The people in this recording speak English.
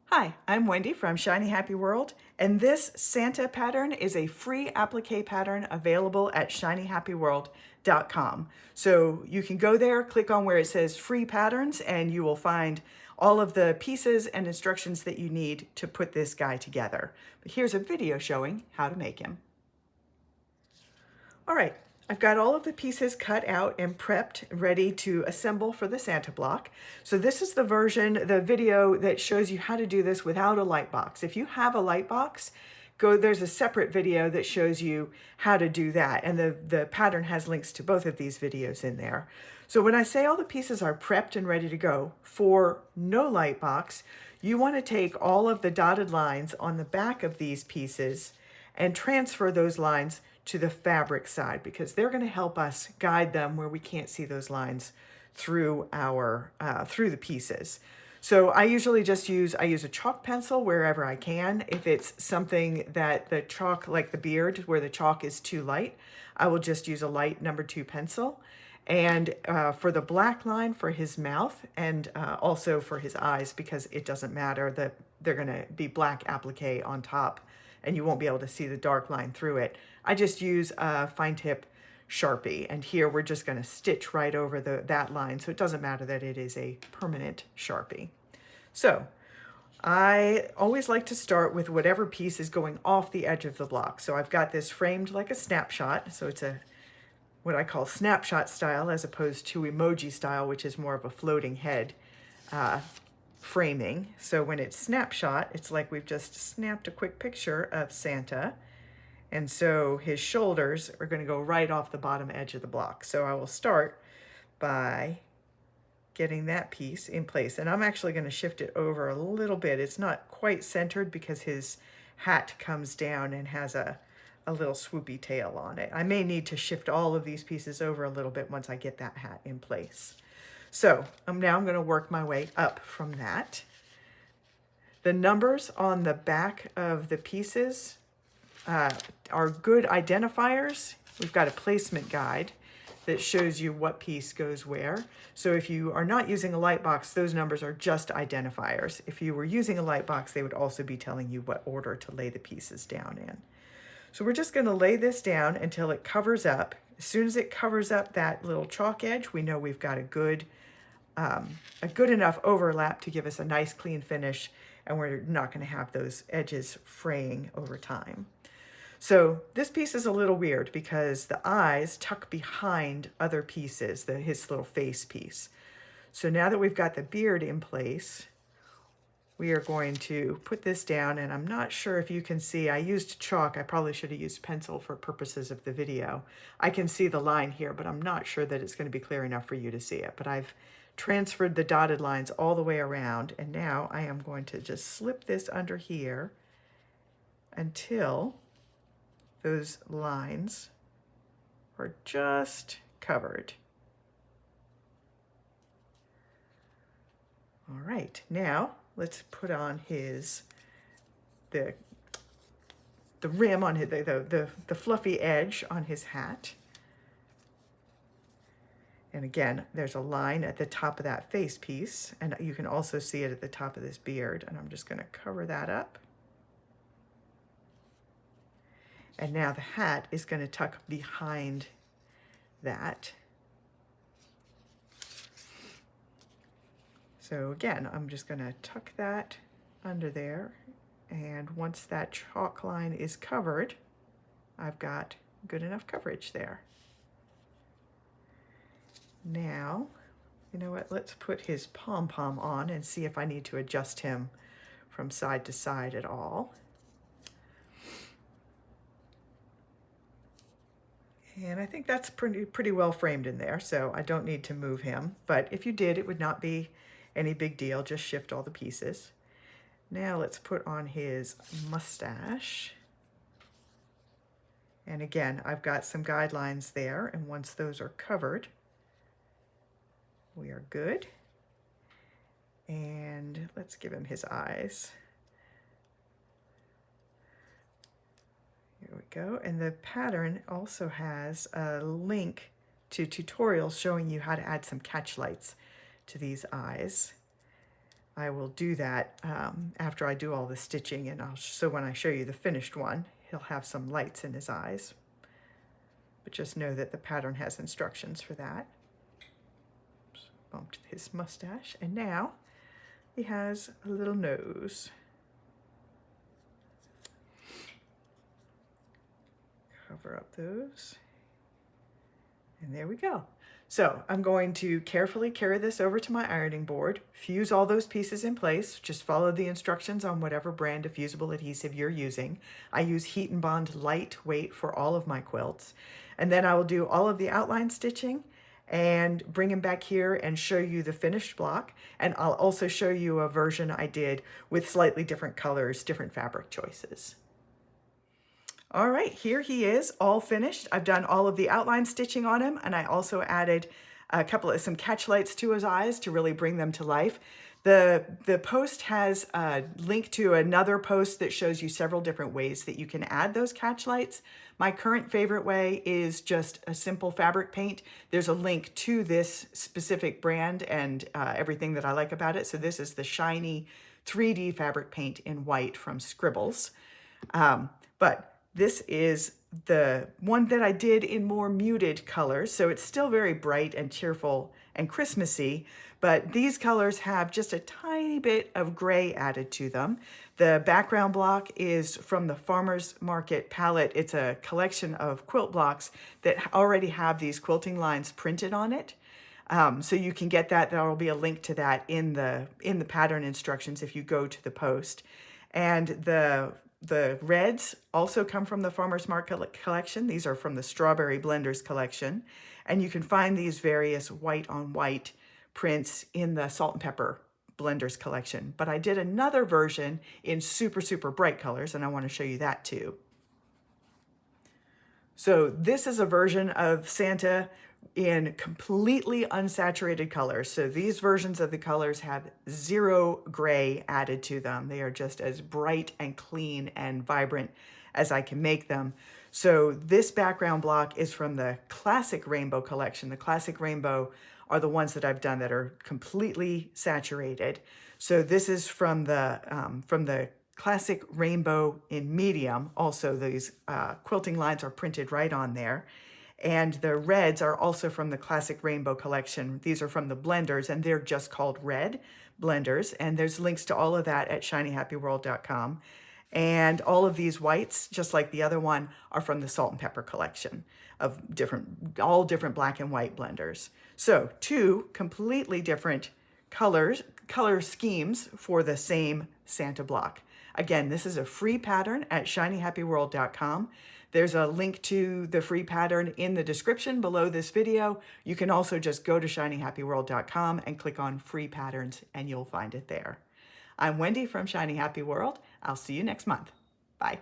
Hi, I'm Wendy from Shiny Happy World, and this Santa pattern is a free applique pattern available at shinyhappyworld.com. So you can go there, click on where it says free patterns, and you will find all of the pieces and instructions that you need to put this guy together. But here's a video showing how to make him. All right, I've got all of the pieces cut out and prepped, ready to assemble for the Santa block. So this is the version, the video that shows you how to do this without a light box. If you have a light box, there's a separate video that shows you how to do that. And the pattern has links to both of these videos in there. So when I say all the pieces are prepped and ready to go for no light box, you want to take all of the dotted lines on the back of these pieces and transfer those lines to the fabric side, because they're going to help us guide them where we can't see those lines through through the pieces. So I usually just use a chalk pencil wherever I can. If it's something that the chalk, like the beard, where the chalk is too light, I will just use a light number 2 pencil. And for the black line for his mouth, and also for his eyes, because it doesn't matter that they're going to be black applique on top and you won't be able to see the dark line through it, I just use a fine tip Sharpie. And here we're just going to stitch right over that line, so it doesn't matter that it is a permanent Sharpie. So I always like to start with whatever piece is going off the edge of the block. So I've got this framed like a snapshot, so it's what I call snapshot style, as opposed to emoji style, which is more of a floating head framing. So when it's snapshot, it's like we've just snapped a quick picture of Santa. And so his shoulders are going to go right off the bottom edge of the block. So I will start by getting that piece in place. And I'm actually going to shift it over a little bit. It's not quite centered because his hat comes down and has a little swoopy tail on it. I may need to shift all of these pieces over a little bit once I get that hat in place. So now I'm going to work my way up from that. The numbers on the back of the pieces are good identifiers. We've got a placement guide that shows you what piece goes where. So if you are not using a light box, those numbers are just identifiers. If you were using a light box, they would also be telling you what order to lay the pieces down in. So we're just going to lay this down until it covers up. As soon as it covers up that little chalk edge, we know we've got a good enough overlap to give us a nice clean finish, and we're not going to have those edges fraying over time. So this piece is a little weird because the eyes tuck behind other pieces, his little face piece. So now that we've got the beard in place, we are going to put this down, and I'm not sure if you can see, I used chalk. I probably should have used pencil for purposes of the video. I can see the line here, but I'm not sure that it's going to be clear enough for you to see it. But I've transferred the dotted lines all the way around, and now I am going to just slip this under here until those lines are just covered. All right, now let's put on the rim on his, the fluffy edge on his hat. And again, there's a line at the top of that face piece, and you can also see it at the top of this beard. And I'm just going to cover that up. And now the hat is going to tuck behind that. So again, I'm just going to tuck that under there. And once that chalk line is covered, I've got good enough coverage there. Now, you know what, let's put his pom-pom on and see if I need to adjust him from side to side at all. And I think that's pretty well framed in there, so I don't need to move him. But if you did, it would not be any big deal. Just shift all the pieces. Now let's put on his mustache. And again, I've got some guidelines there, and once those are covered, we are good. And let's give him his eyes. Here we go. And the pattern also has a link to tutorials showing you how to add some catch lights to these eyes. I will do that after I do all the stitching, and so when I show you the finished one, he'll have some lights in his eyes. But just know that the pattern has instructions for that. Oops, bumped his mustache, and now he has a little nose. Cover up those, and there we go. So I'm going to carefully carry this over to my ironing board, fuse all those pieces in place, just follow the instructions on whatever brand of fusible adhesive you're using. I use Heat and Bond lightweight for all of my quilts. And then I will do all of the outline stitching and bring him back here and show you the finished block. And I'll also show you a version I did with slightly different colors, different fabric choices. All right, here he is, all finished. I've done all of the outline stitching on him, and I also added some catch lights to his eyes to really bring them to life. The post has a link to another post that shows you several different ways that you can add those catch lights. My current favorite way is just a simple fabric paint. There's a link to this specific brand and everything that I like about it. So this is the shiny 3D fabric paint in white from Scribbles. But this is the one that I did in more muted colors, so it's still very bright and cheerful and Christmassy, but these colors have just a tiny bit of gray added to them. The background block is from the Farmer's Market palette. It's a collection of quilt blocks that already have these quilting lines printed on it. So you can get that. There will be a link to that in the pattern instructions if you go to the post. And the reds also come from the Farmer's Market collection. These are from the Strawberry Blenders collection. And you can find these various white on white prints in the Salt and Pepper Blenders collection. But I did another version in super, super bright colors, and I want to show you that too. So this is a version of Santa in completely unsaturated colors. So these versions of the colors have zero gray added to them. They are just as bright and clean and vibrant as I can make them. So this background block is from the Classic Rainbow collection. The Classic Rainbow are the ones that I've done that are completely saturated. So this is from the Classic Rainbow in medium. Also, these quilting lines are printed right on there. And the reds are also from the Classic Rainbow collection. These are from the Blenders, and they're just called Red Blenders. And there's links to all of that at shinyhappyworld.com. And all of these whites, just like the other one, are from the Salt and Pepper collection of all different black and white blenders. So 2 completely different color schemes for the same Santa block. Again, this is a free pattern at shinyhappyworld.com. There's a link to the free pattern in the description below this video. You can also just go to shinyhappyworld.com and click on free patterns and you'll find it there. I'm Wendy from Shiny Happy World. I'll see you next month. Bye.